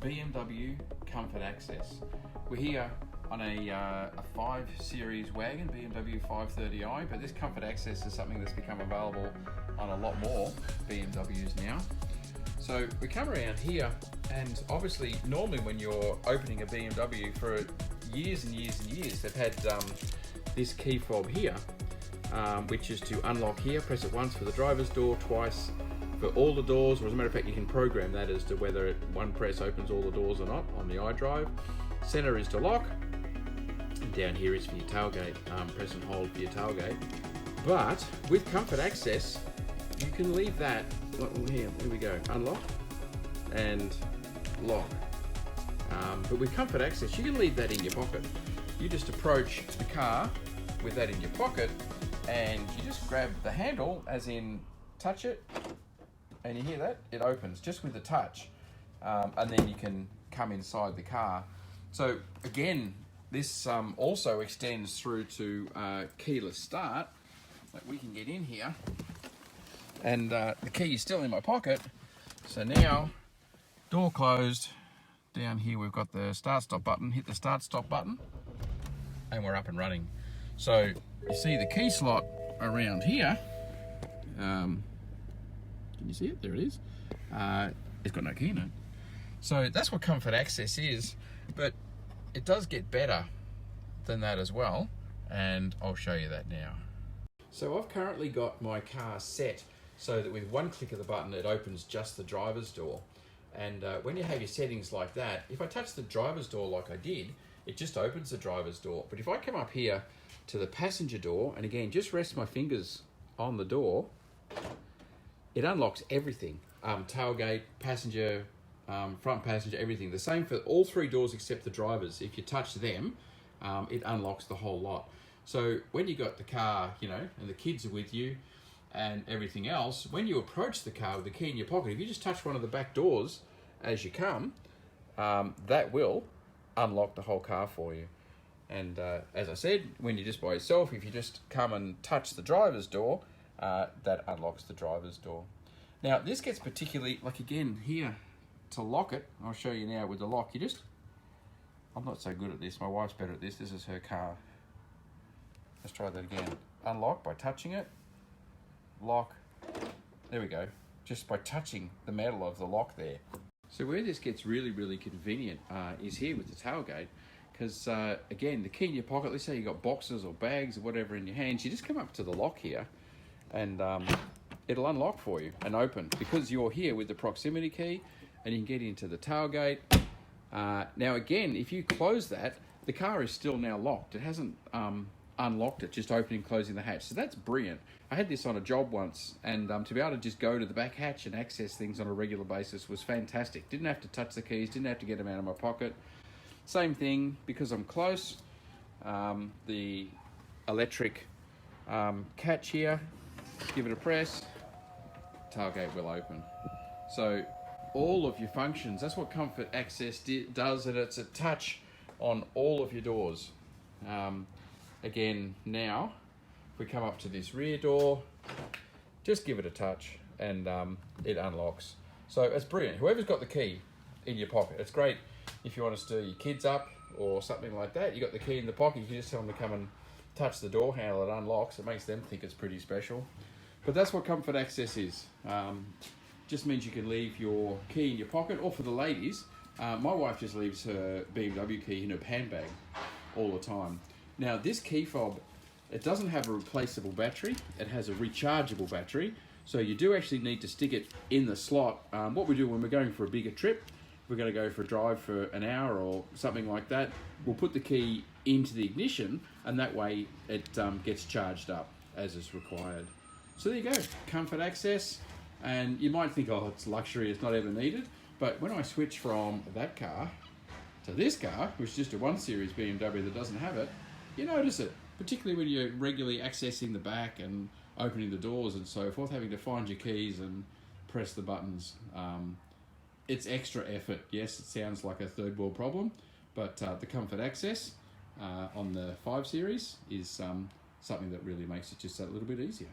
BMW Comfort Access. We're here on a 5 Series wagon, BMW 530i, but this Comfort Access is something that's become available on a lot more BMWs now. So we come around here, and obviously normally when you're opening a BMW for years and years and years, they've had this key fob here, which is to unlock here. Press it once for the driver's door, twice for all the doors, or as a matter of fact you can program that as to whether one press opens all the doors or not on the iDrive. Center is to lock, and down here is for your tailgate. Press and hold for your tailgate. But with Comfort Access you can leave that, here we go, unlock and lock. But with Comfort Access you can leave that in your pocket. You just approach the car with that in your pocket, and you just grab the handle, as in touch it, and you hear that? It opens just with the touch. And then you can come inside the car. So again, this also extends through to keyless start. Like, we can get in here, and the key is still in my pocket. So now, door closed. Down here we've got the start stop button. Hit the start stop button, and we're up and running. So you see the key slot around here. Can you see it? There it is. It's got no key in it. So that's what Comfort Access is, but it does get better than that as well, and I'll show you that now. So I've currently got my car set so that with one click of the button it opens just the driver's door. And when you have your settings like that, if I touch the driver's door like I did, it just opens the driver's door. But if I come up here to the passenger door, and again just rest my fingers on the door, it unlocks everything. Tailgate, passenger, front passenger, everything. The same for all three doors except the driver's. If you touch them, it unlocks the whole lot. So when you got the car, you know, and the kids are with you and everything else, when you approach the car with the key in your pocket, if you just touch one of the back doors as you come, that will unlock the whole car for you. And as I said, when you're just by yourself, if you just come and touch the driver's door, that unlocks the driver's door. Now this gets particularly, like again here, to lock it, I'll show you now with the lock, you just, I'm not so good at this, my wife's better at this is her car. Let's try that again. Unlock by touching it, lock, there we go, just by touching the metal of the lock there. So where this gets really, really convenient is here with the tailgate, because again, the key in your pocket, let's say you got boxes or bags or whatever in your hands, you just come up to the lock here, and it'll unlock for you and open because you're here with the proximity key, and you can get into the tailgate. Now again, if you close that, the car is still now locked. It hasn't unlocked it, just opening and closing the hatch. So that's brilliant. I had this on a job once, and to be able to just go to the back hatch and access things on a regular basis was fantastic. Didn't have to touch the keys, didn't have to get them out of my pocket. Same thing, because I'm close, the electric catch here, give it a press, tailgate will open. So all of your functions, that's what Comfort Access does, and it's a touch on all of your doors. Again, now, if we come up to this rear door, just give it a touch, and it unlocks. So it's brilliant. Whoever's got the key in your pocket, it's great if you want to stir your kids up or something like that. You got the key in the pocket, you can just tell them to come and touch the door handle, it unlocks. It makes them think it's pretty special. But that's what Comfort Access is. Just means you can leave your key in your pocket, or for the ladies, my wife just leaves her BMW key in her handbag all the time. Now this key fob, it doesn't have a replaceable battery, it has a rechargeable battery, so you do actually need to stick it in the slot. What we do when we're going for a bigger trip, we're going to go for a drive for an hour or something like that, we'll put the key into the ignition, and that way it gets charged up as is required. So there you go, Comfort Access. And you might think, oh, it's luxury, it's not ever needed, but when I switch from that car to this car, which is just a 1 Series BMW that doesn't have it, you notice it, particularly when you're regularly accessing the back and opening the doors and so forth, having to find your keys and press the buttons. It's extra effort. Yes, it sounds like a third world problem, but the Comfort Access on the 5 Series is something that really makes it just a little bit easier.